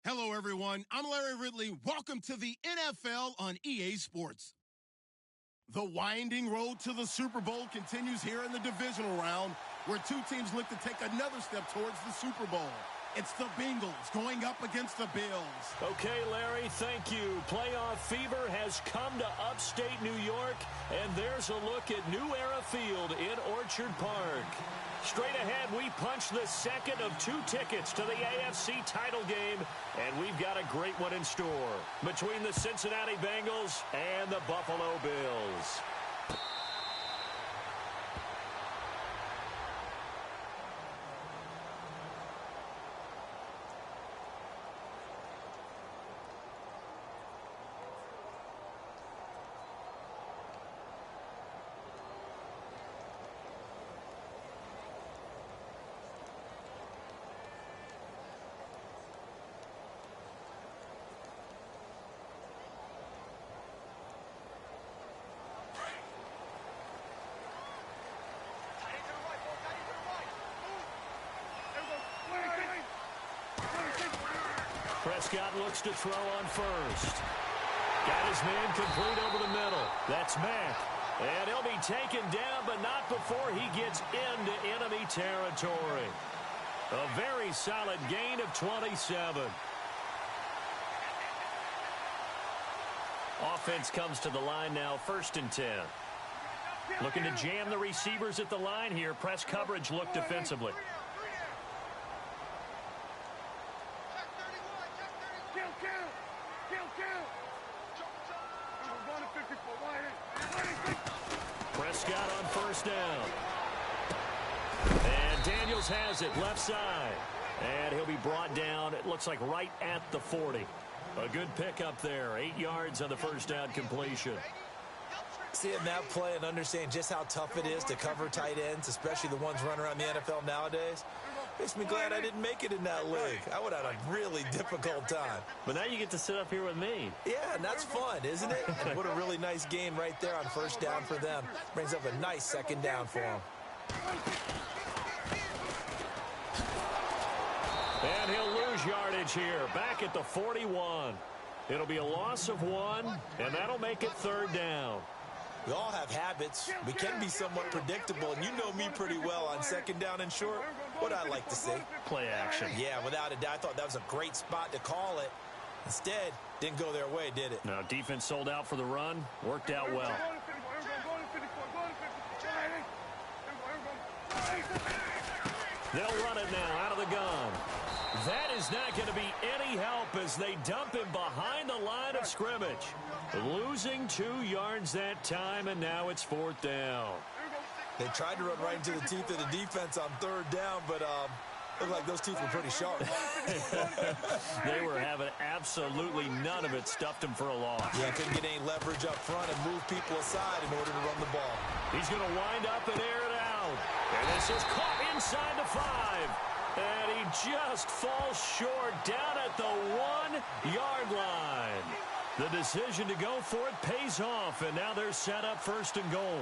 Hello, everyone. I'm Larry Ridley. Welcome to the NFL on EA Sports. The winding road to the Super Bowl continues here in the divisional round, where two teams look to take another step towards the Super Bowl. It's the Bengals going up against the Bills. Okay, Larry, thank you. Playoff fever has come to upstate New York, and there's a look at New Era Field in Orchard Park. Straight ahead, we punch the second of two tickets to the AFC title game, and we've got a great one in store between the Cincinnati Bengals and the Buffalo Bills. Prescott looks to throw on first. Got his man complete over the middle. That's Mack. And he'll be taken down, but not before he gets into enemy territory. A very solid gain of 27. Offense comes to the line now, 1st and 10. Looking to jam the receivers at the line here. Press coverage look defensively. Prescott on 1st down. And Daniels has it, left side. And he'll be brought down, it looks like right at the 40. A good pickup there, 8 yards on the 1st down completion. Seeing that play and understanding just how tough it is to cover tight ends, especially the ones running around the NFL nowadays, makes me glad I didn't make it in that league. I would have had a really difficult time. But now you get to sit up here with me. Yeah, and that's fun, isn't it? And what a really nice game right there on 1st down for them. Brings up a nice 2nd down for them. And he'll lose yardage here, back at the 41. It'll be a loss of 1, and that'll make it 3rd down. We all have habits. We can be somewhat predictable, and you know me pretty well on 2nd down and short. What I like to see. Play action. Yeah, without a doubt. I thought that was a great spot to call it. Instead, didn't go their way, did it? No, defense sold out for the run. Worked out well. They'll run it now out of the gun. That is not going to be any help as they dump him behind the line of scrimmage. Losing 2 yards that time, and now it's 4th down. They tried to run right into the teeth of the defense on 3rd down, but looked like those teeth were pretty sharp. They were having absolutely none of it. Stuffed him for a loss. Yeah, couldn't get any leverage up front and move people aside in order to run the ball. He's going to wind up and air it out. And this is caught inside the 5. And he just falls short down at the 1-yard line. The decision to go for it pays off, and now they're set up 1st and goal.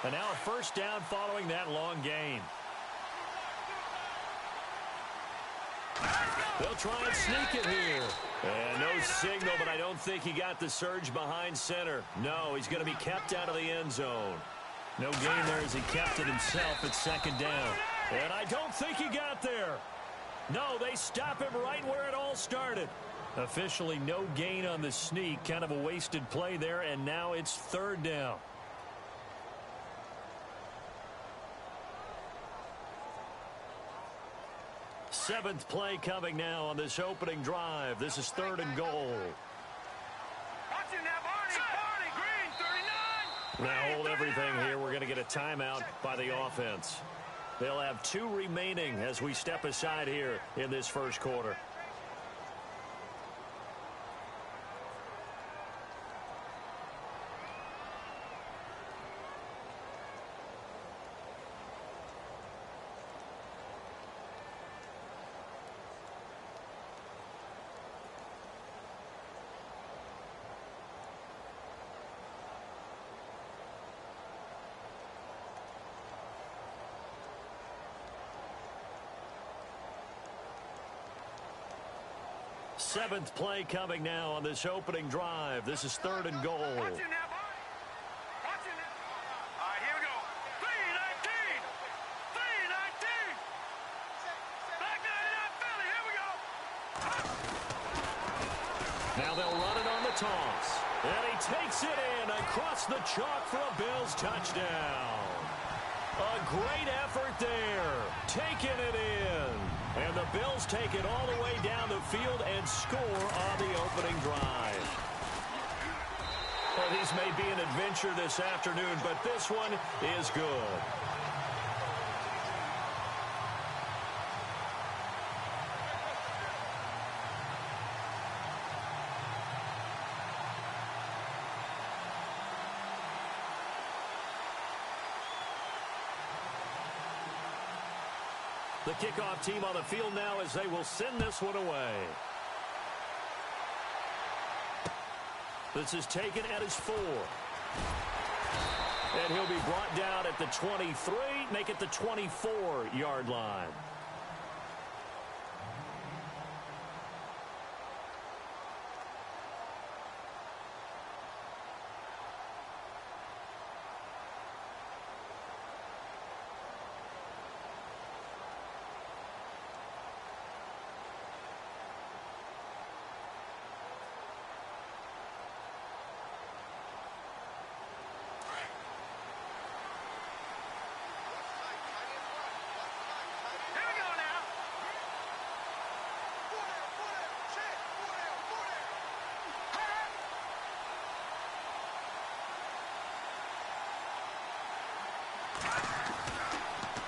And now a 1st down following that long gain. They'll try and sneak it here. And no signal, but I don't think he got the surge behind center. No, he's going to be kept out of the end zone. No gain there as he kept it himself at 2nd down. And I don't think he got there. No, they stop him right where it all started. Officially no gain on the sneak. Kind of a wasted play there, and now it's 3rd down. Seventh play coming now on this opening drive. This is 3rd and goal. Now hold everything here. We're going to get a timeout by the offense. They'll have 2 remaining as we step aside here in this 1st quarter. 7th play coming now on this opening drive. This is 3rd and goal. Watch it now, boy. Watch it now. All right, here we go. 3-19. 3-19. Back 99 Philly. Here we go. Now they'll run it on the toss. And he takes it in across the chalk for a Bills touchdown. A great effort there. Taking it in. And the Bills take it all the way down the field and score on the opening drive. Well, these may be an adventure this afternoon, but this one is good. The kickoff team on the field now as they will send this one away. This is taken at his 4. And he'll be brought down at the 23, make it the 24-yard line.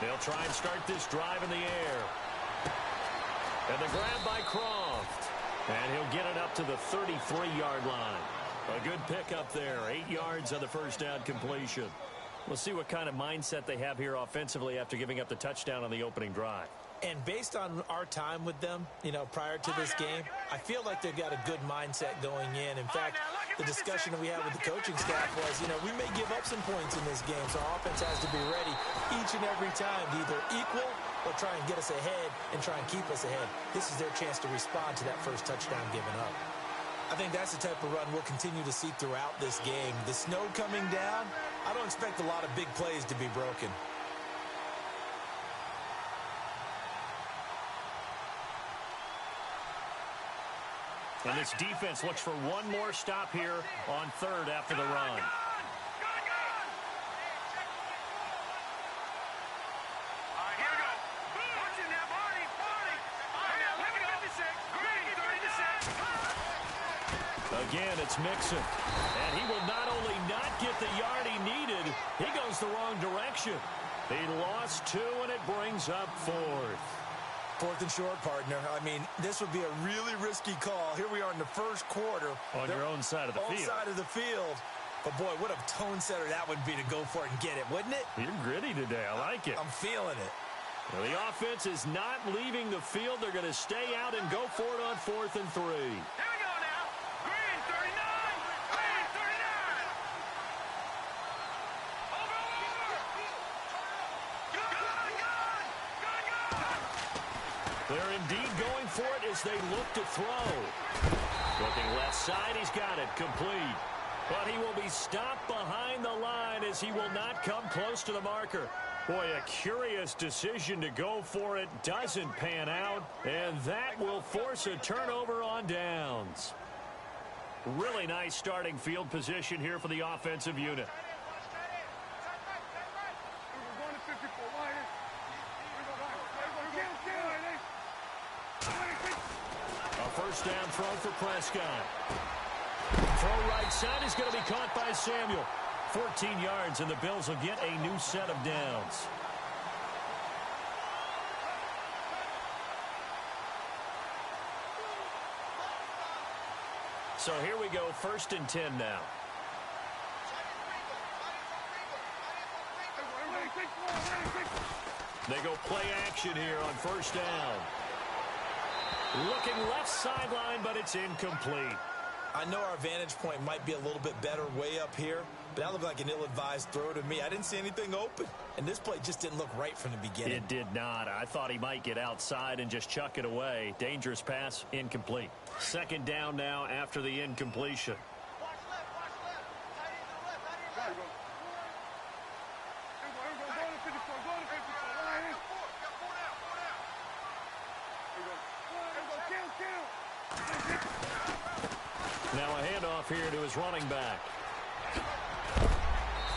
They'll try and start this drive in the air. And the grab by Croft. And he'll get it up to the 33-yard line. A good pickup there. 8 yards on the first down completion. We'll see what kind of mindset they have here offensively after giving up the touchdown on the opening drive. And based on our time with them, prior to this game, I feel like they've got a good mindset going in. In fact, the discussion that we had with the coaching staff was, we may give up some points in this game, so our offense has to be ready each and every time to either equal or try and get us ahead and try and keep us ahead. This is their chance to respond to that first touchdown given up. I think that's the type of run we'll continue to see throughout this game. The snow coming down, I don't expect a lot of big plays to be broken. And this defense looks for one more stop here on 3rd after the run. Again, it's Mixon. And he will not only not get the yard he needed, he goes the wrong direction. He lost 2, and it brings up 4th. 4th and short, partner. I mean, this would be a really risky call. Here we are in the first quarter. On your own side of the field. Side of the field. But, boy, what a tone setter that would be to go for it and get it, wouldn't it? You're gritty today. I like it. I'm feeling it. Well, the offense is not leaving the field. They're going to stay out and go for it on 4th and 3. Here we go now. Green 39. Green 39. Over. They're indeed going for it as they look to throw. Looking left side, he's got it complete. But he will be stopped behind the line as he will not come close to the marker. Boy, a curious decision to go for it. Doesn't pan out, and that will force a turnover on downs. Really nice starting field position here for the offensive unit. A first down throw for Prescott. Throw right side is going to be caught by Samuel. 14 yards, and the Bills will get a new set of downs. So here we go, 1st and 10 now. They go play action here on 1st down. Looking left sideline, but it's incomplete. I know our vantage point might be a little bit better way up here, but that looked like an ill-advised throw to me. I didn't see anything open, and this play just didn't look right from the beginning. It did not. I thought he might get outside and just chuck it away. Dangerous pass, incomplete. Second down now after the incompletion. Now a handoff here to his running back.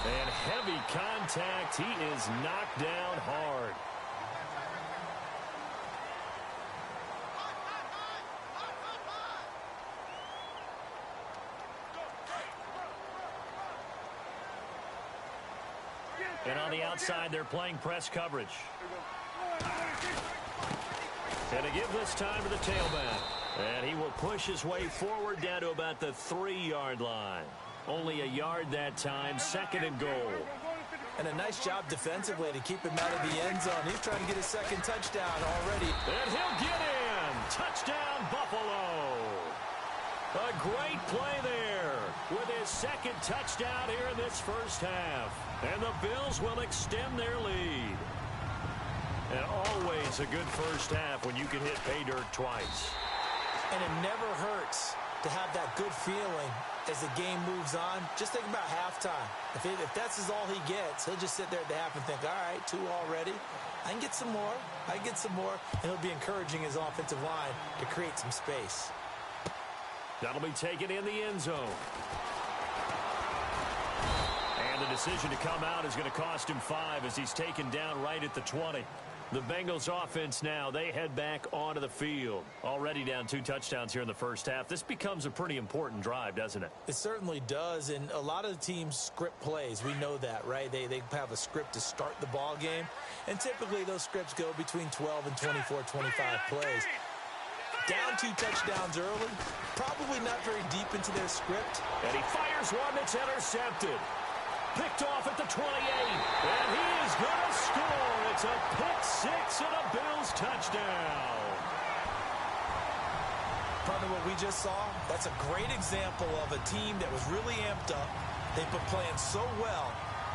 And heavy contact. He is knocked down hard. And on the outside, they're playing press coverage. And to give this time to the tailback. And he will push his way forward down to about the 3-yard line. Only a yard that time, second and goal. And a nice job defensively to keep him out of the end zone. He's trying to get his second touchdown already. And he'll get in. Touchdown, Buffalo. A great play there with his second touchdown here in this first half. And the Bills will extend their lead. And always a good first half when you can hit pay dirt twice. And it never hurts to have that good feeling as the game moves on. Just think about halftime. If that's all he gets, he'll just sit there at the half and think, all right, 2 already. I can get some more. I can get some more. And he'll be encouraging his offensive line to create some space. That'll be taken in the end zone. And the decision to come out is going to cost him 5 as he's taken down right at the 20. The Bengals offense now, they head back onto the field. Already down 2 touchdowns here in the first half. This becomes a pretty important drive, doesn't it? It certainly does, and a lot of the teams script plays. We know that, right? They have a script to start the ball game, and typically those scripts go between 12 and 24, 25 plays. Down 2 touchdowns early, probably not very deep into their script. And he fires one that's intercepted. Picked off at the 28, and he is going to score. It's a pick 6 and a Bills touchdown. Partner, what we just saw, that's a great example of a team that was really amped up. They've been playing so well,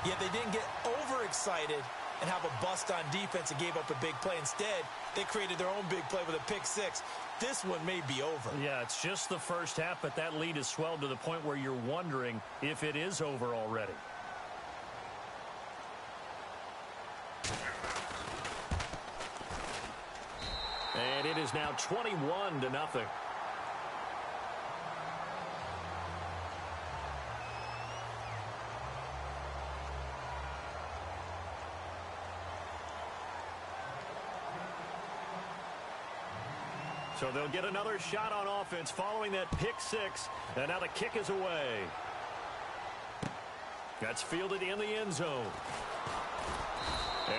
yet they didn't get overexcited and have a bust on defense and gave up a big play. Instead, they created their own big play with a pick 6. This one may be over. Yeah, it's just the first half, but that lead has swelled to the point where you're wondering if it is over already. And it is now 21-0. So they'll get another shot on offense following that pick 6. And now the kick is away. That's fielded in the end zone.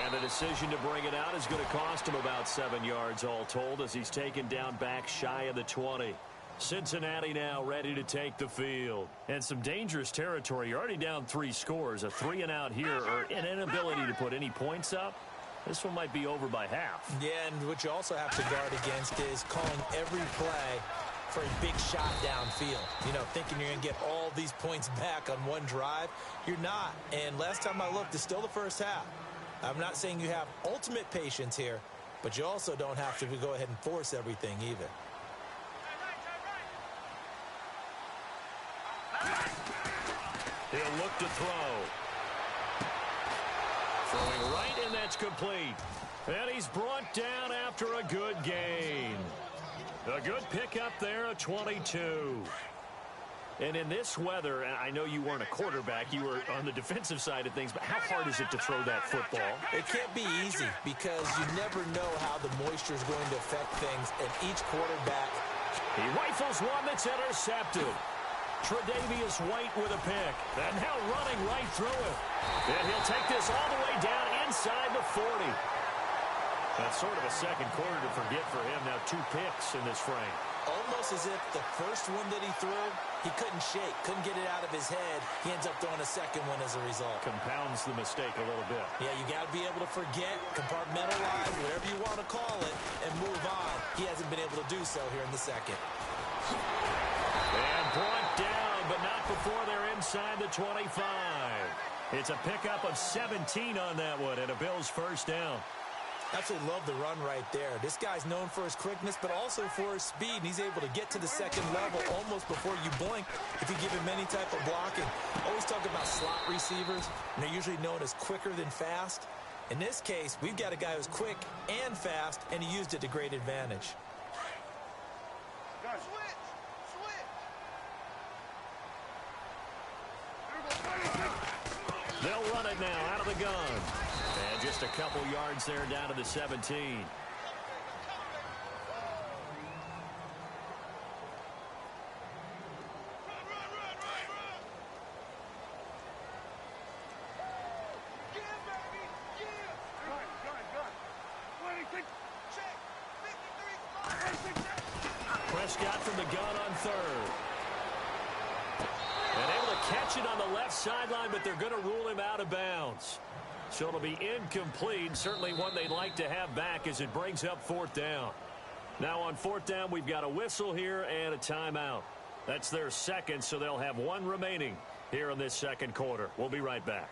And the decision to bring it out is going to cost him about 7 yards all told as he's taken down back shy of the 20. Cincinnati now ready to take the field. And some dangerous territory. You're already down 3 scores. A 3-and-out here or an inability to put any points up. This one might be over by half. Yeah, and what you also have to guard against is calling every play for a big shot downfield. You know, thinking you're going to get all these points back on one drive. You're not. And last time I looked, it's still the first half. I'm not saying you have ultimate patience here, but you also don't have to go ahead and force everything either. He'll look to throw. Throwing right, and that's complete. And he's brought down after a good gain. A good pickup there, a 22. And in this weather, I know you weren't a quarterback. You were on the defensive side of things, but how hard is it to throw that football? It can't be easy because you never know how the moisture is going to affect things, and each quarterback. He rifles one that's intercepted. Tre'Davious White with a pick. And now running right through it. And he'll take this all the way down inside the 40. That's sort of a second quarter to forget for him. Now 2 picks in this frame. Almost as if the first one that he threw, he couldn't shake, couldn't get it out of his head. He ends up throwing a second one as a result. Compounds the mistake a little bit. Yeah, you got to be able to forget, compartmentalize, whatever you want to call it, and move on. He hasn't been able to do so here in the second. And brought down, but not before they're inside the 25. It's a pickup of 17 on that one, and a Bills first down. Absolutely love the run right there. This guy's known for his quickness, but also for his speed, and he's able to get to the second level almost before you blink if you give him any type of blocking. Always talk about slot receivers, and they're usually known as quicker than fast. In this case, we've got a guy who's quick and fast, and he used it to great advantage. They'll run it now out of the gun. And just a couple yards there down to the 17. Prescott from the gun on third. And able to catch it on the left sideline, but they're going to rule him out of bounds. So it'll be incomplete. Certainly one they'd like to have back as it brings up fourth down. Now on fourth down, we've got a whistle here and a timeout. That's their second, so they'll have one remaining here in this second quarter. We'll be right back.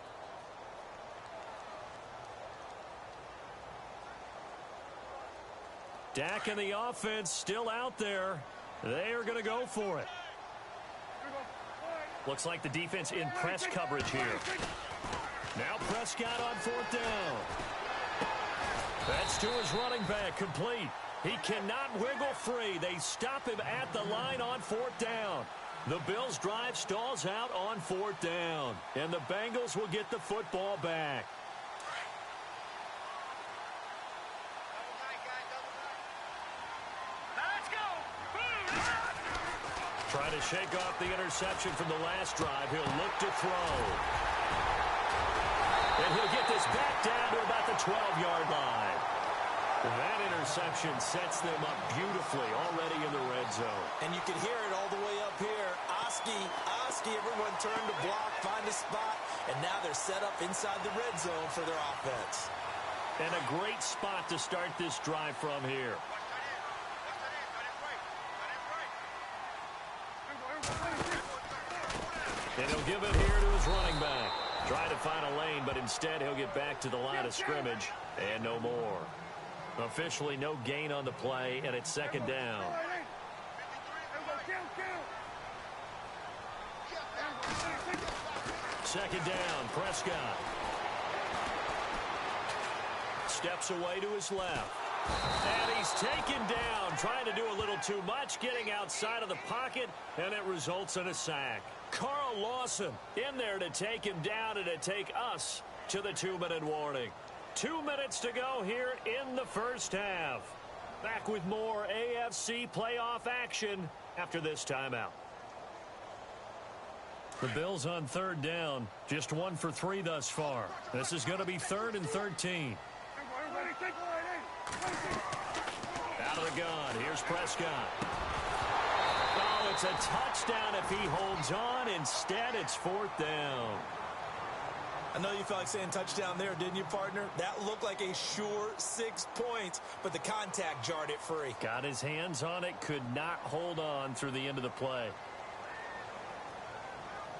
Dak and the offense still out there. They are going to go for it. Looks like the defense in press coverage here. Now Prescott on fourth down. That's to his running back, complete. He cannot wiggle free. They stop him at the line on fourth down. The Bills' drive stalls out on fourth down. And the Bengals will get the football back. Try to shake off the interception from the last drive. He'll look to throw. And he'll get this back down to about the 12-yard line. That interception sets them up beautifully already in the red zone. And you can hear it all the way up here. Oski, everyone turned to block, find a spot, and now they're set up inside the red zone for their offense. And a great spot to start this drive from here. And he'll give it here to his running back. Trying to find a lane, but instead he'll get back to the line of scrimmage. And no more. Officially no gain on the play, and it's second down. Second down, Prescott. Steps away to his left. And he's taken down, trying to do a little too much, getting outside of the pocket, and it results in a sack. Carl Lawson in there to take him down and to take us to the 2-minute warning. 2 minutes to go here in the first half. Back with more AFC playoff action after this timeout. The Bills on third down, just 1 for 3 thus far. This is going to be 3rd and 13. Out of the gun, here's Prescott. Oh, it's a touchdown if he holds on. Instead, it's 4th down. I know you felt like saying touchdown there, didn't you, partner? That looked like a sure 6 points, but the contact jarred it free. Got his hands on it, could not hold on through the end of the play.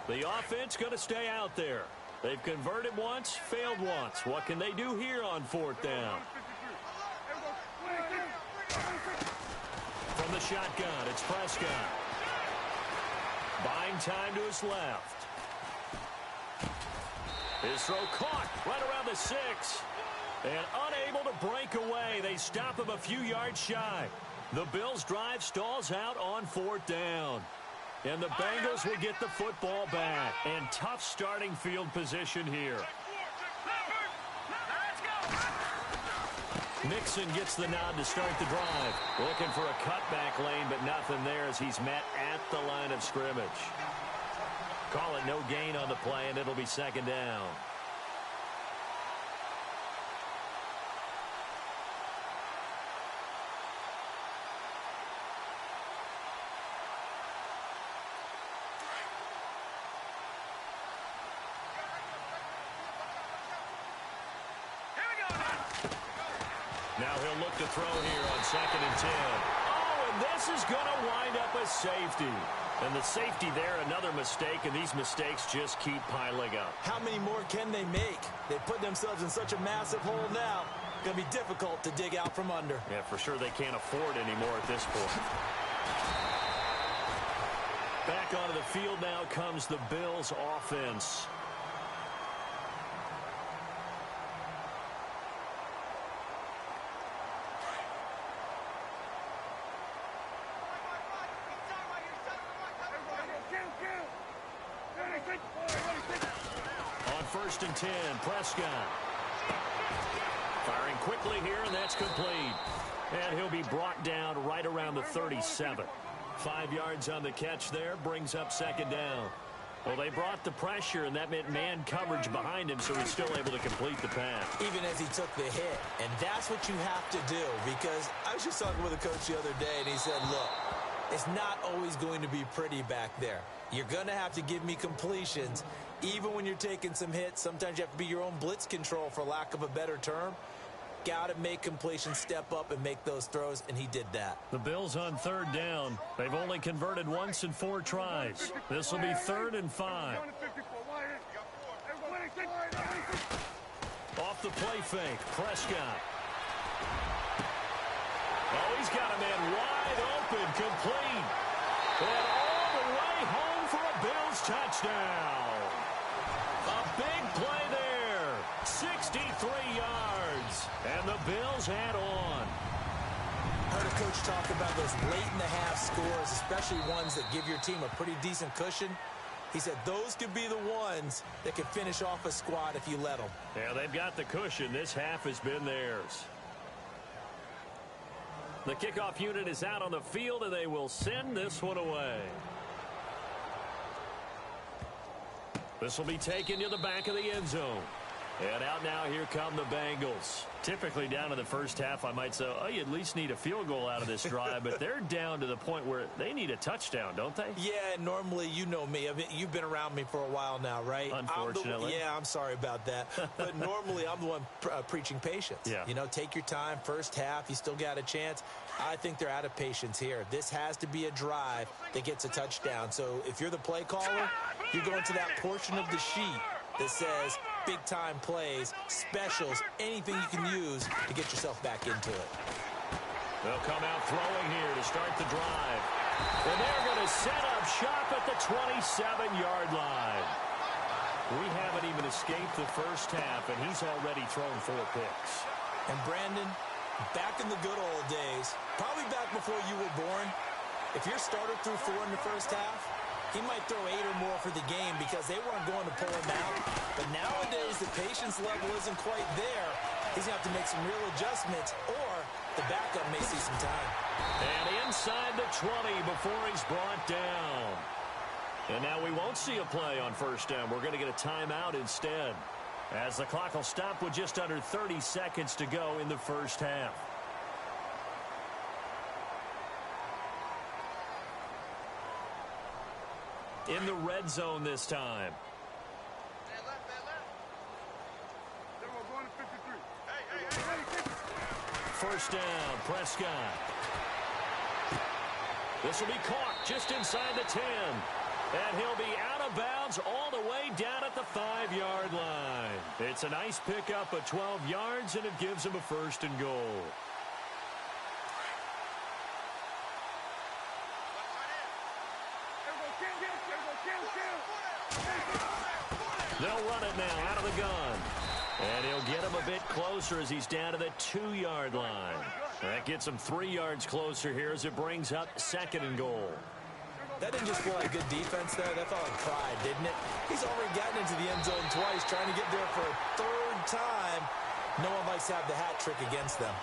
The offense going to stay out there. They've converted once, failed once. What can they do here on 4th down? From the shotgun, it's Prescott. Buying time to his left. His throw caught right around the 6. And unable to break away. They stop him a few yards shy. The Bills' drive stalls out on 4th down. And the Bengals will get the football back. And tough starting field position here. Mixon gets the nod to start the drive. Looking for a cutback lane, but nothing there as he's met at the line of scrimmage. Call it no gain on the play, and it'll be 2nd down. Now he'll look to throw here on 2nd and 10. Oh, and this is going to wind up a safety. And the safety there, another mistake, and these mistakes just keep piling up. How many more can they make? They put themselves in such a massive hole now. Going to be difficult to dig out from under. Yeah, for sure they can't afford anymore at this point. Back onto the field now comes the Bills offense. On 1st and 10, Prescott. Firing quickly here, and that's complete. And he'll be brought down right around the 37. 5 yards on the catch there, brings up 2nd down. Well, they brought the pressure, and that meant man coverage behind him, so he's still able to complete the pass. Even as he took the hit. And that's what you have to do, because I was just talking with a coach the other day, and he said, look, it's not always going to be pretty back there. You're going to have to give me completions. Even when you're taking some hits, sometimes you have to be your own blitz control, for lack of a better term. Got to make completions, step up, and make those throws, and he did that. The Bills on 3rd down. They've only converted once in 4 tries. This will be 3rd and 5. Off the play fake, Prescott. Oh, he's got a man wide open, complete. And all the way home for a Bills touchdown. A big play there. 63 yards. And the Bills add on. Heard a coach talk about those late-in-the-half scores, especially ones that give your team a pretty decent cushion. He said those could be the ones that could finish off a squad if you let them. Yeah, they've got the cushion. This half has been theirs. The kickoff unit is out on the field, and they will send this one away. This will be taken to the back of the end zone. And out now, here come the Bengals. Typically down in the first half, I might say, oh, you at least need a field goal out of this drive. But they're down to the point where they need a touchdown, don't they? Yeah, normally, you know me. I mean, you've been around me for a while now, right? Unfortunately. I'm sorry about that. But normally, I'm the one preaching patience. Yeah. You know, take your time. First half, you still got a chance. I think they're out of patience here. This has to be a drive that gets a touchdown. So if you're the play caller, you're going to that portion of the sheet that says big-time plays, specials, anything you can use to get yourself back into it. They'll come out throwing here to start the drive. And they're going to set up shop at the 27-yard line. We haven't even escaped the first half, and he's already thrown 4 picks. And Brandon, back in the good old days, probably back before you were born, if your starter threw 4 in the first half, he might throw 8 or more for the game because they weren't going to pull him out. But nowadays, the patience level isn't quite there. He's going to have to make some real adjustments, or the backup may see some time. And inside the 20 before he's brought down. And now we won't see a play on first down. We're going to get a timeout instead, as the clock will stop with just under 30 seconds to go in the first half. In the red zone this time. First down, Prescott. This will be caught just inside the 10. And he'll be out of bounds all the way down at the 5-yard line. It's a nice pickup of 12 yards, and it gives him a 1st and goal. They'll run it now out of the gun. And he'll get him a bit closer as he's down to the 2-yard line. That gets him 3 yards closer here as it brings up 2nd and goal. That didn't just feel like good defense there. That felt like pride, didn't it? He's already gotten into the end zone twice, trying to get there for a 3rd time. No one likes to have the hat trick against them.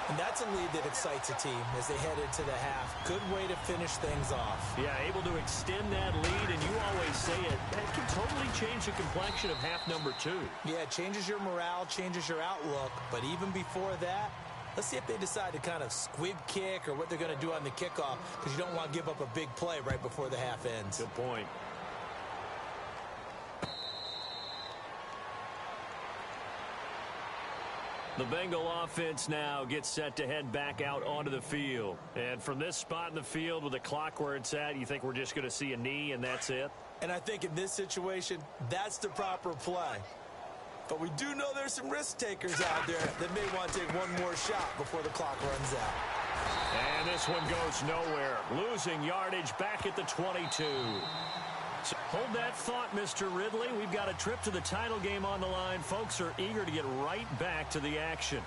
And that's a lead that excites a team as they head into the half. Good way to finish things off. Yeah, able to extend that lead, and you always say it. That can totally change the complexion of half number 2. Yeah, it changes your morale, changes your outlook. But even before that, let's see if they decide to kind of squib kick or what they're going to do on the kickoff, because you don't want to give up a big play right before the half ends. Good point. The Bengal offense now gets set to head back out onto the field. And from this spot in the field with the clock where it's at, you think we're just going to see a knee and that's it? And I think in this situation, that's the proper play. But we do know there's some risk takers out there that may want to take one more shot before the clock runs out. And this one goes nowhere. Losing yardage back at the 22. So hold that thought, Mr. Ridley. We've got a trip to the title game on the line. Folks are eager to get right back to the action.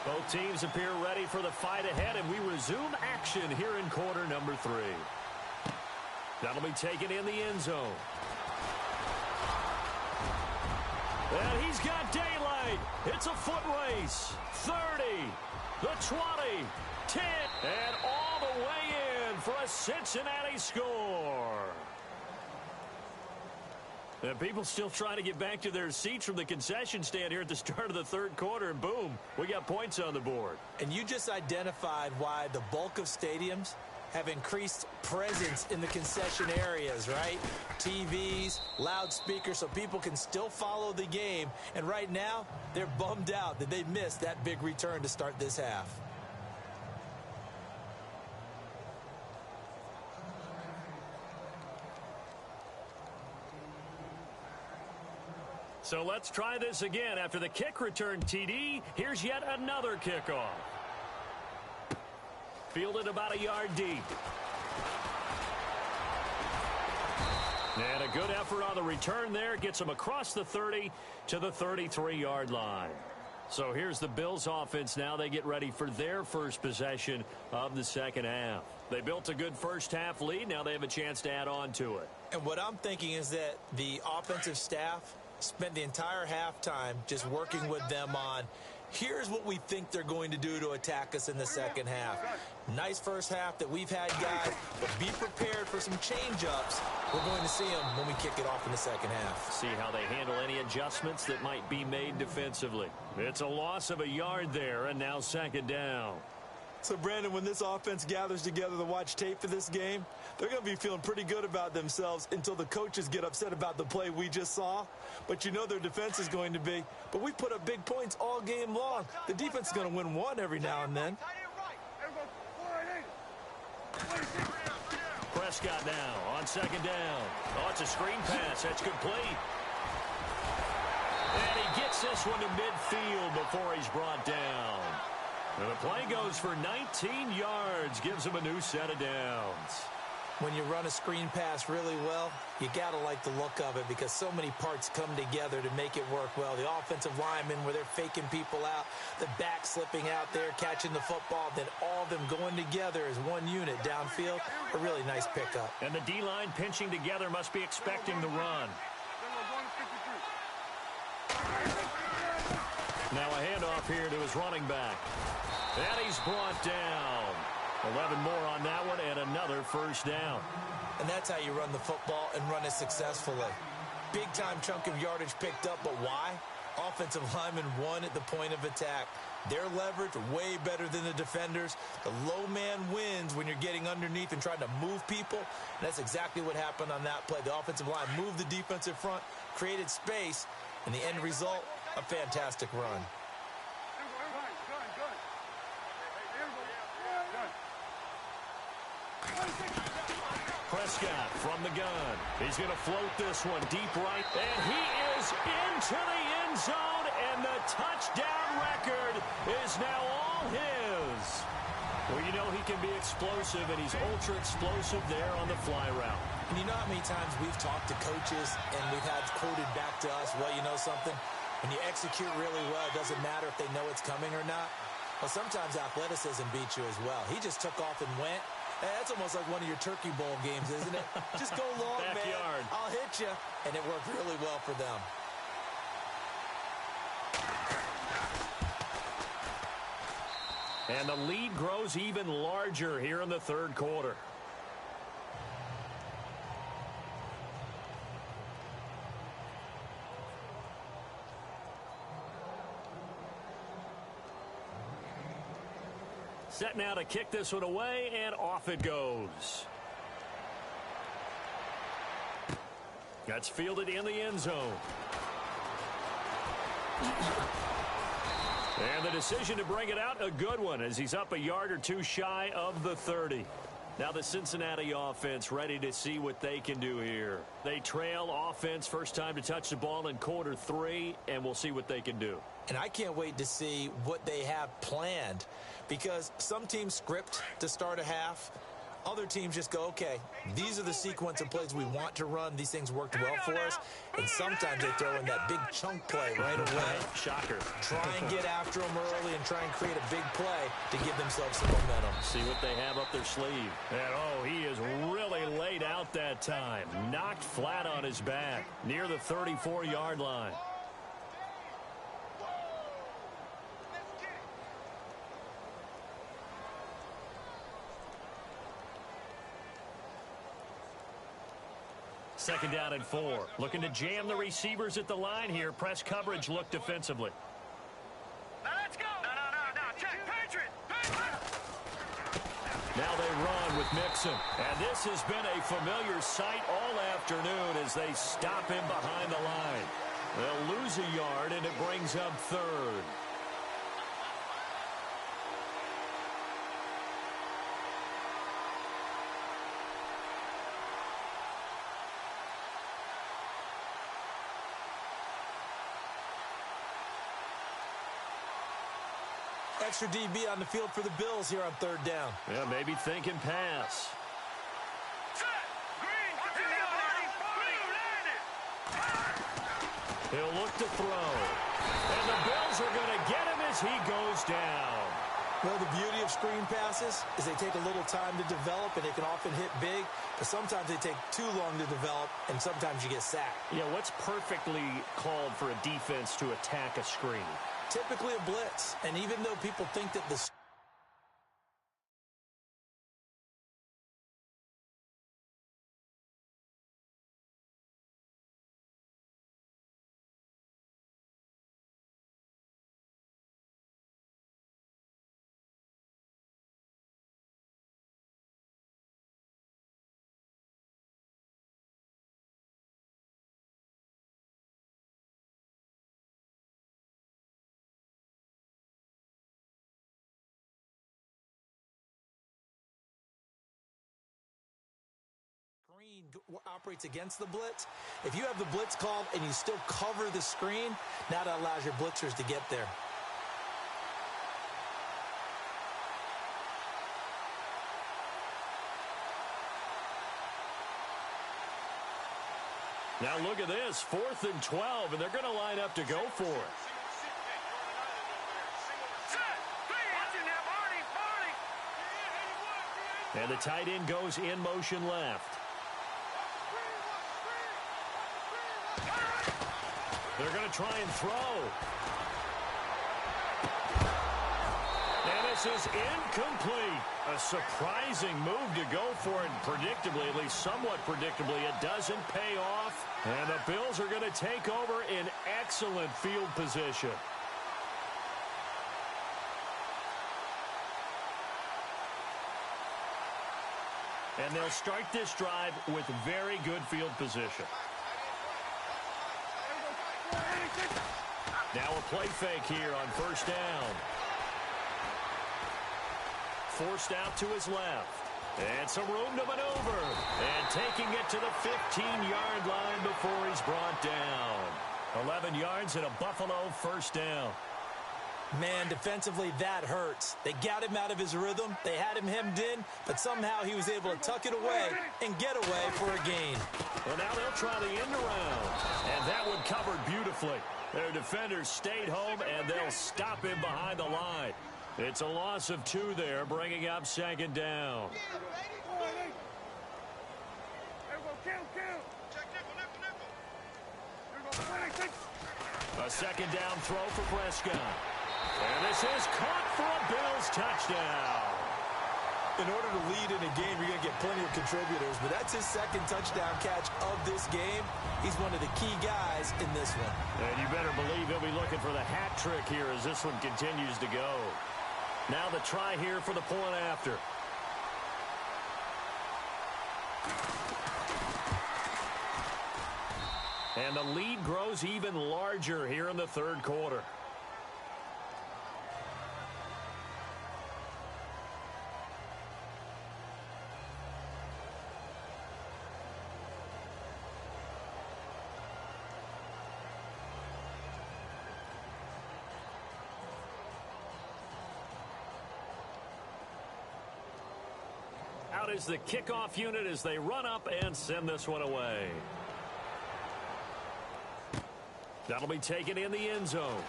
Both teams appear ready for the fight ahead, and we resume action here in quarter number 3. That'll be taken in the end zone. And he's got daylight. It's a foot race. 30, the 20, 10, and all the way in for a Cincinnati score. And people still trying to get back to their seats from the concession stand here at the start of the third quarter, and boom, we got points on the board. And you just identified why the bulk of stadiums have increased presence in the concession areas, right? TVs, loudspeakers, so people can still follow the game. And right now, they're bummed out that they missed that big return to start this half. So let's try this again. After the kick return TD, here's yet another kickoff. Fielded about a yard deep. And a good effort on the return there. Gets them across the 30 to the 33-yard line. So here's the Bills offense now. They get ready for their first possession of the second half. They built a good first half lead. Now they have a chance to add on to it. And what I'm thinking is that the offensive staff spent the entire halftime just working with them on, here's what we think they're going to do to attack us in the second half. Nice first half that we've had, guys, but be prepared for some change-ups. We're going to see them when we kick it off in the second half. See how they handle any adjustments that might be made defensively. It's a loss of a yard there, and now second down. So, Brandon, when this offense gathers together to watch tape for this game, they're going to be feeling pretty good about themselves until the coaches get upset about the play we just saw. But you know their defense is going to be. But we put up big points all game long. The defense is going to win one every now and then. Prescott now on second down. Oh, it's a screen pass. That's complete. And he gets this one to midfield before he's brought down. And the play goes for 19 yards, gives him a new set of downs. When you run a screen pass really well, you got to like the look of it because so many parts come together to make it work well. The offensive linemen where they're faking people out, the back slipping out there, catching the football, then all of them going together as one unit downfield. A really nice pickup. And the D-line pinching together must be expecting the run. Now a handoff here to his running back. And he's brought down. 11 more on that one and another first down. And that's how you run the football and run it successfully. Big time chunk of yardage picked up, but why? Offensive linemen won at the point of attack. Their leverage way better than the defenders. The low man wins when you're getting underneath and trying to move people. And that's exactly what happened on that play. The offensive line moved the defensive front, created space, and the end result, a fantastic run. Prescott from the gun. He's going to float this one deep right. And he is into the end zone, and the touchdown record is now all his. Well, you know he can be explosive, and he's ultra explosive there on the fly route. And you know how many times we've talked to coaches and we've had quoted back to us, well, you know something? When you execute really well, it doesn't matter if they know it's coming or not. Well, sometimes athleticism beats you as well. He just took off and went. That's almost like one of your Turkey Bowl games, isn't it? Just go long, Backyard. man. I'll hit you. And it worked really well for them. And the lead grows even larger here in the third quarter. Set now to kick this one away, and off it goes. That's fielded in the end zone. And the decision to bring it out, a good one, as he's up a yard or two shy of the 30. Now the Cincinnati offense ready to see what they can do here. They trail offense, first time to touch the ball in quarter 3, and we'll see what they can do. And I can't wait to see what they have planned, because some teams script to start a half. Other teams just go, okay, these are the sequence of plays we want to run. These things worked well for us. And sometimes they throw in that big chunk play right away. Shocker. Try and get after them early and try and create a big play to give themselves some momentum. See what they have up their sleeve. And, he is really laid out that time. Knocked flat on his back near the 34-yard line. Second down and 4. Looking to jam the receivers at the line here. Press coverage look defensively. Now let's go. No. Check. Patriot. Now they run with Mixon. And this has been a familiar sight all afternoon as they stop him behind the line. They'll lose a yard, and it brings up 3rd. Extra DB on the field for the Bills here on 3rd down. Yeah, maybe thinking pass. Set. Green. He'll look to throw. And the Bills are going to get him as he goes down. Well, the beauty of screen passes is they take a little time to develop, and they can often hit big, but sometimes they take too long to develop, and sometimes you get sacked. Yeah, what's perfectly called for a defense to attack a screen? Typically a blitz, and even though people think that the screen operates against the blitz. If you have the blitz called and you still cover the screen, now that allows your blitzers to get there. Now look at this, 4th and 12, and they're going to line up to go for it. And the tight end goes in motion left. They're going to try and throw. And this is incomplete. A surprising move to go for it. Predictably, at least somewhat predictably, it doesn't pay off. And the Bills are going to take over in excellent field position. And they'll start this drive with very good field position. Now a play fake here on 1st down. Forced out to his left. And some room to maneuver. And taking it to the 15-yard line before he's brought down. 11 yards and a Buffalo 1st down. Man, defensively, that hurts. They got him out of his rhythm. They had him hemmed in, but somehow he was able to tuck it away and get away for a gain. Well, now they'll try the end around. And that one covered beautifully. Their defenders stayed home, and they'll stop him behind the line. It's a loss of 2 there, bringing up 2nd down. A 2nd down throw for Prescott. And this is caught for a Bills touchdown. In order to lead in a game, you're going to get plenty of contributors, but that's his 2nd touchdown catch of this game. He's one of the key guys in this one. And you better believe he'll be looking for the hat trick here as this one continues to go. Now the try here for the point after. And the lead grows even larger here in the third quarter. Out is the kickoff unit as they run up and send this one away. That'll be taken in the end zone.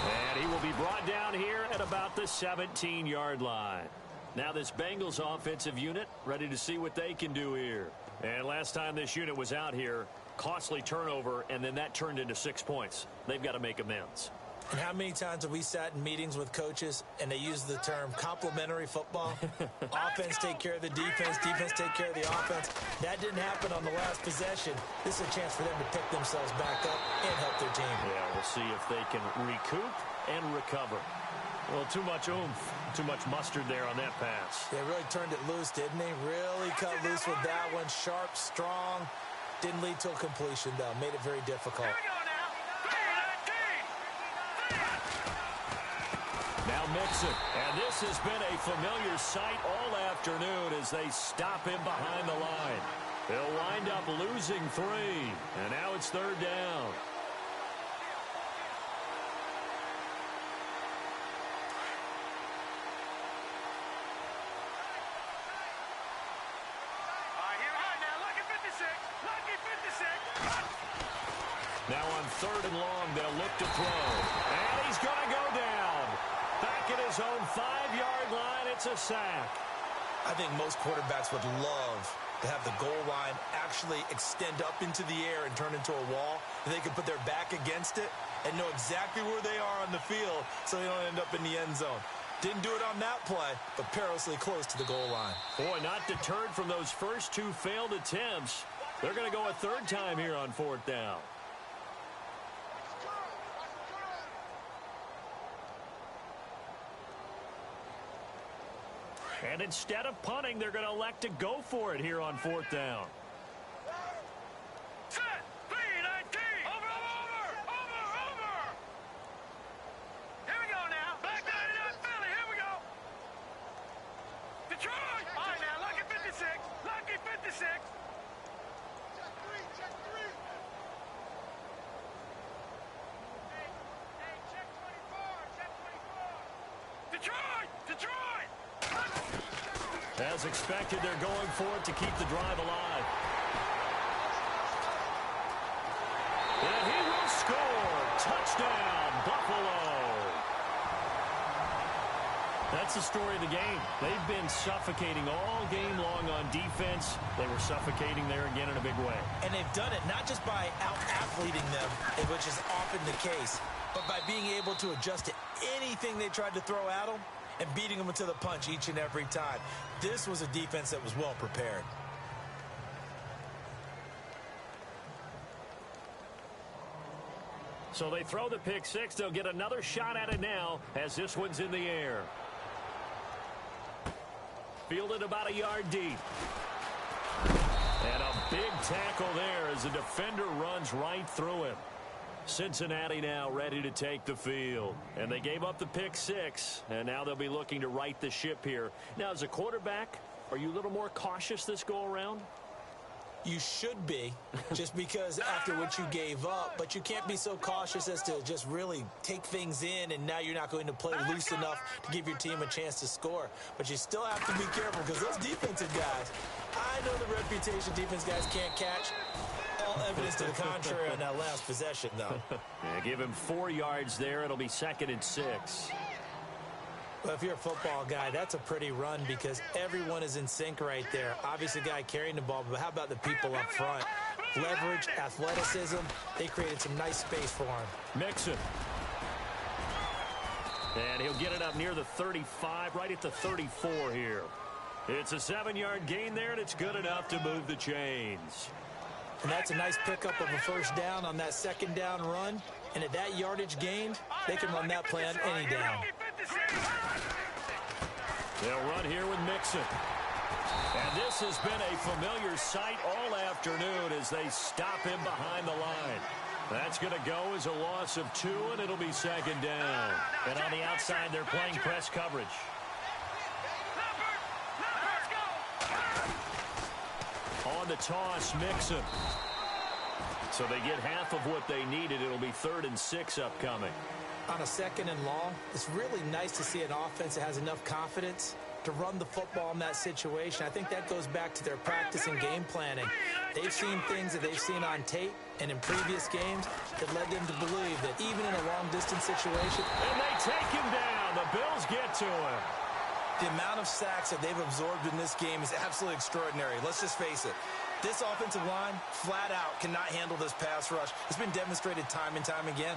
And he will be brought down here at about the 17-yard line. Now this Bengals offensive unit ready to see what they can do here. And last time this unit was out here, costly turnover, and then that turned into 6 points. They've got to make amends. And how many times have we sat in meetings with coaches and they use the term complementary football? Offense take care of the defense, defense take care of the offense. That didn't happen on the last possession. This is a chance for them to pick themselves back up and help their team. Yeah, we'll see if they can recoup and recover. Well, too much oomph, too much mustard there on that pass. They really turned it loose, didn't they? Really cut loose with that one. Sharp, strong. Didn't lead to a completion, though. Made it very difficult. Now Mixon, and this has been a familiar sight all afternoon as they stop him behind the line. They'll wind up losing 3, and now it's third down. Now on 3rd and long, they'll look to throw. And he's going to go down. Back at his own 5-yard line, it's a sack. I think most quarterbacks would love to have the goal line actually extend up into the air and turn into a wall, and they can put their back against it and know exactly where they are on the field so they don't end up in the end zone. Didn't do it on that play, but perilously close to the goal line. Boy, not deterred from those first 2 failed attempts. They're going to go a 3rd time here on 4th down. And instead of punting, they're going to elect to go for it here on 4th down. Set, 3-19. Over. Here we go now. Back 99 Philly. Here we go. Detroit. All right now, lucky 56. Lucky 56. Check 3. Hey, check 24. Check 24. Detroit. As expected, they're going for it to keep the drive alive. And he will score. Touchdown, Buffalo. That's the story of the game. They've been suffocating all game long on defense. They were suffocating there again in a big way. And they've done it not just by out-athleting them, which is often the case, but by being able to adjust to anything they tried to throw at them and beating them to the punch each and every time. This was a defense that was well prepared. So they throw the pick 6. They'll get another shot at it now as this one's in the air. Fielded about a yard deep. And a big tackle there as the defender runs right through him. Cincinnati now ready to take the field. And they gave up the pick 6, and now they'll be looking to right the ship here. Now, as a quarterback, are you a little more cautious this go-around? You should be, just because after what you gave up, but you can't be so cautious as to just really take things in, and now you're not going to play loose enough to give your team a chance to score. But you still have to be careful because those defensive guys, I know the reputation defense guys can't catch. All evidence to the contrary on that last possession, though. Yeah, give him 4 yards there. It'll be 2nd and 6. Well, if you're a football guy, that's a pretty run because everyone is in sync right there. Obviously, the guy carrying the ball, but how about the people up front? Leverage, athleticism, they created some nice space for him. Mixon. And he'll get it up near the 35, right at the 34 here. It's a 7-yard gain there, and it's good enough to move the chains. And that's a nice pickup of a 1st down on that 2nd down run. And at that yardage gained, they can run that play on any down. They'll run here with Mixon. And this has been a familiar sight all afternoon as they stop him behind the line. That's going to go as a loss of 2, and it'll be second down. And on the outside, they're playing press coverage. On the toss, Mixon. So they get half of what they needed. It'll be 3rd and 6 upcoming. On a 2nd and long, it's really nice to see an offense that has enough confidence to run the football in that situation. I think that goes back to their practice and game planning. They've seen things that they've seen on tape and in previous games that led them to believe that even in a long-distance situation... And they take him down. The Bills get to him. The amount of sacks that they've absorbed in this game is absolutely extraordinary. Let's just face it. This offensive line, flat out, cannot handle this pass rush. It's been demonstrated time and time again.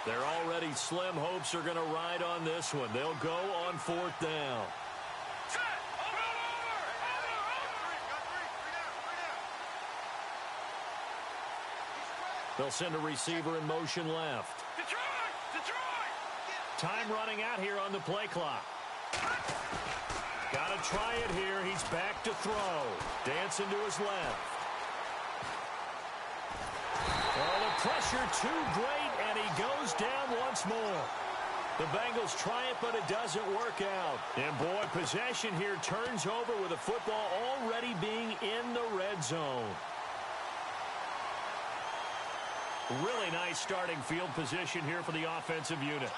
Their already slim hopes are going to ride on this one. They'll go on 4th down. They'll send a receiver in motion left. Time running out here on the play clock. Got to try it here. He's back to throw. Dancing to his left. Oh, the pressure too great, and he goes down once more. The Bengals try it, but it doesn't work out. And, boy, possession here turns over with the football already being in the red zone. Really nice starting field position here for the offensive unit.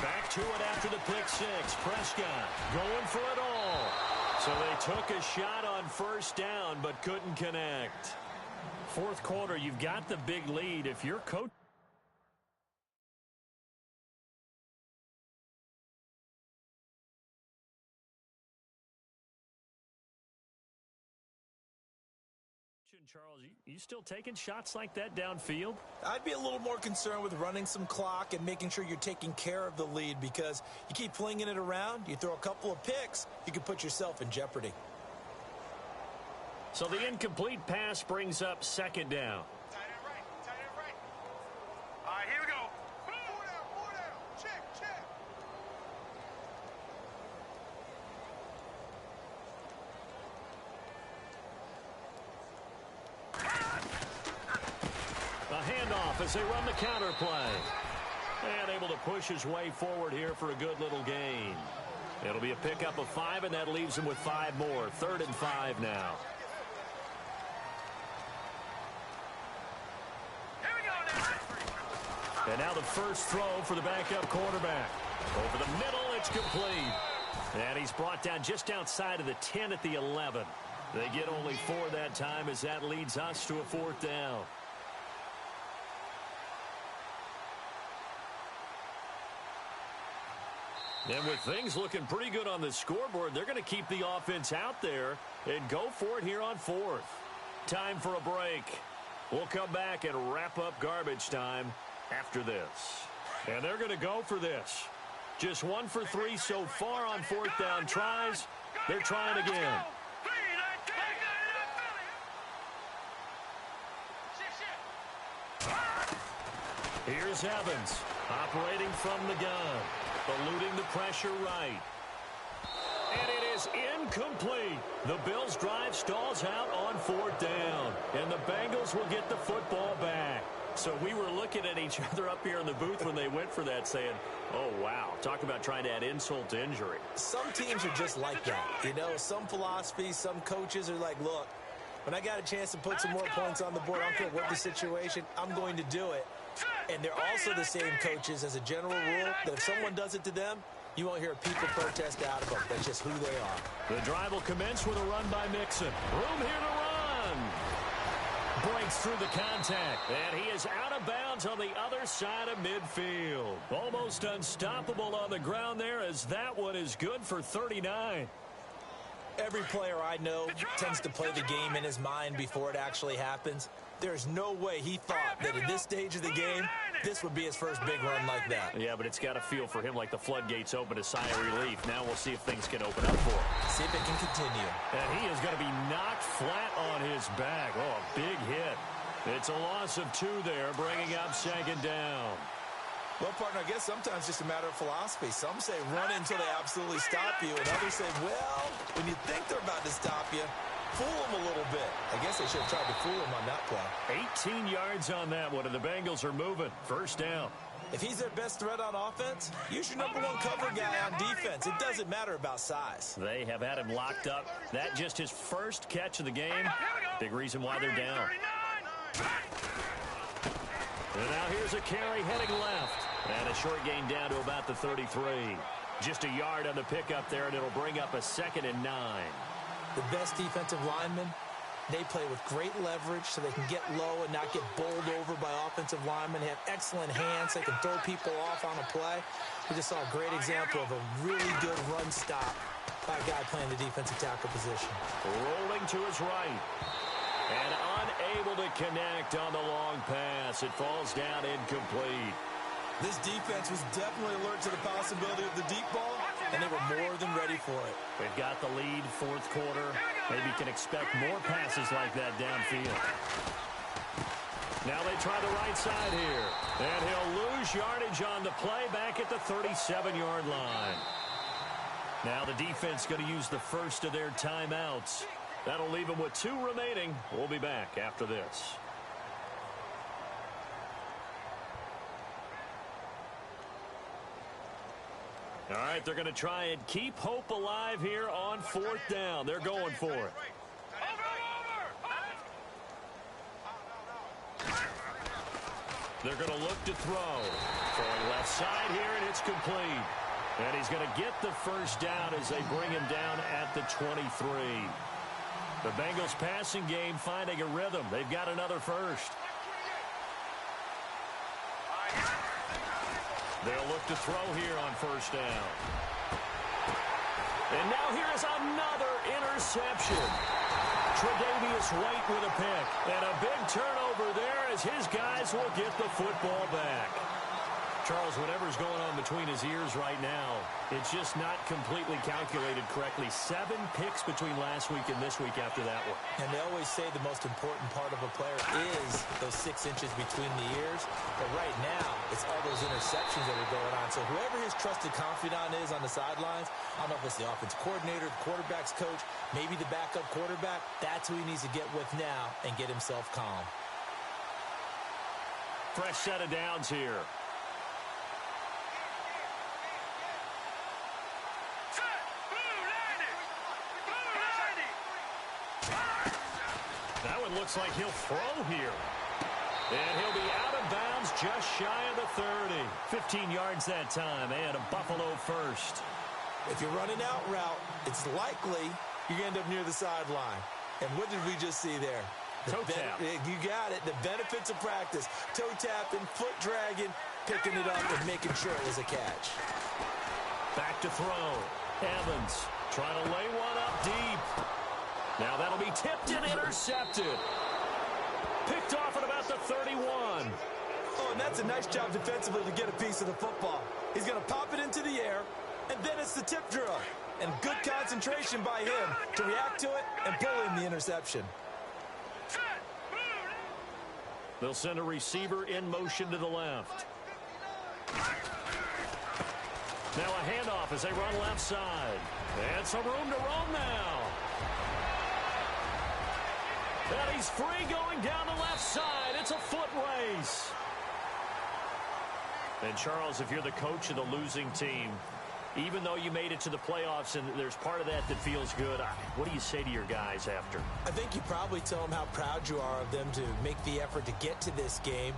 Back to it after the pick six. Prescott going for it all. So they took a shot on 1st down, but couldn't connect. 4th quarter, you've got the big lead. If you're coaching Charles, you still taking shots like that downfield? I'd be a little more concerned with running some clock and making sure you're taking care of the lead, because you keep flinging it around, you throw a couple of picks, you can put yourself in jeopardy. So the incomplete pass brings up 2nd down. Tight end right. All right, here we go. 4 down. Check. A handoff as they run the counter play. And able to push his way forward here for a good little gain. It'll be a pickup of 5, and that leaves him with 5 more. 3rd and 5 now. And now the first throw for the backup quarterback. Over the middle, it's complete. And he's brought down just outside of the 10 at the 11. They get only 4 that time as that leads us to a 4th down. And with things looking pretty good on the scoreboard, they're going to keep the offense out there and go for it here on 4th. Time for a break. We'll come back and wrap up garbage time after this. And they're going to go for this. Just 1 for 3 so far on 4th down tries. They're trying again. Here's Evans, operating from the gun, eluding the pressure right. And it is incomplete. The Bills' drive stalls out on 4th down, and the Bengals will get the football back. So we were looking at each other up here in the booth when they went for that, saying, oh, wow, talk about trying to add insult to injury. Some teams are just like that. You know, some philosophies, some coaches are like, look, when I got a chance to put some more points on the board, I don't care what the situation, I'm going to do it. And they're also the same coaches as a general rule that if someone does it to them, you won't hear people protest out of them. That's just who they are. The drive will commence with a run by Mixon. Room here to run. Breaks through the contact, and he is out of bounds on the other side of midfield. Almost unstoppable on the ground there, as that one is good for 39. Every player I know tends to play the game in his mind before it actually happens. There's no way he thought that at this stage of the game, this would be his first big run like that. Yeah, but it's got to feel for him like the floodgates open, a sigh of relief. Now we'll see if things can open up for him. See if it can continue. And he is going to be knocked flat on his back. Oh, a big hit. It's a loss of 2 there, bringing up second down. Well, partner, I guess sometimes it's just a matter of philosophy. Some say run until they absolutely stop you, and others say, well, when you think they're about to stop you, fool them a little bit. I guess they should have tried to fool them on that play. 18 yards on that one, and the Bengals are moving. First down. If he's their best threat on offense, use your number 1 cover guy on defense. It doesn't matter about size. They have had him locked up. That just his first catch of the game. Big reason why they're down. And now here's a carry heading left. And a short gain down to about the 33. Just a yard on the pickup there, and it'll bring up a 2nd and 9. The best defensive linemen, they play with great leverage so they can get low and not get bowled over by offensive linemen. They have excellent hands. They can throw people off on a play. We just saw a great example of a really good run stop by a guy playing the defensive tackle position. Rolling to his right. And unable to connect on the long pass. It falls down incomplete. This defense was definitely alert to the possibility of the deep ball, and they were more than ready for it. They've got the lead, 4th quarter. Maybe can expect more passes like that downfield. Now they try the right side here. And he'll lose yardage on the play back at the 37-yard line. Now the defense going to use the first of their timeouts. That'll leave them with 2 remaining. We'll be back after this. All right, they're going to try and keep hope alive here on 4th down. They're going for it. They're going to look to throw. Throwing left side here, and it's complete. And he's going to get the first down as they bring him down at the 23. The Bengals passing game finding a rhythm. They've got another first. They'll look to throw here on 1st down. And now here's another interception. Tre'Davious White with a pick. And a big turnover there as his guys will get the football back. Charles, whatever's going on between his ears right now, it's just not completely calculated correctly. 7 picks between last week and this week after that one. And they always say the most important part of a player is those 6 inches between the ears. But right now, it's all those interceptions that are going on. So whoever his trusted confidant is on the sidelines, I don't know if it's the offensive coordinator, the quarterback's coach, maybe the backup quarterback, that's who he needs to get with now and get himself calm. Fresh set of downs here. That one looks like he'll throw here. And he'll be out of bounds just shy of the 30. 15 yards that time, and a Buffalo first. If you're running out route, it's likely you're going to end up near the sideline. And what did we just see there? Toe tap. You got it. The benefits of practice. Toe tapping, foot dragging, picking it up and making sure it was a catch. Back to throw. Evans trying to lay one up deep. Now that'll be tipped and intercepted. Picked off at about the 31. Oh, and that's a nice job defensively to get a piece of the football. He's going to pop it into the air, and then it's the tip drill. And good concentration by him to react to it and pull in the interception. They'll send a receiver in motion to the left. Now a handoff as they run left side. And some room to roam now. And he's free going down the left side. It's a foot race. And Charles, if you're the coach of the losing team, even though you made it to the playoffs and there's part of that that feels good, what do you say to your guys after? I think you probably tell them how proud you are of them to make the effort to get to this game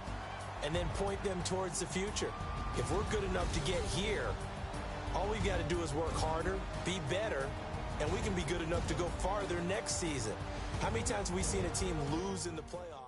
and then point them towards the future. If we're good enough to get here, all we've got to do is work harder, be better, and we can be good enough to go farther next season. How many times have we seen a team lose in the playoffs?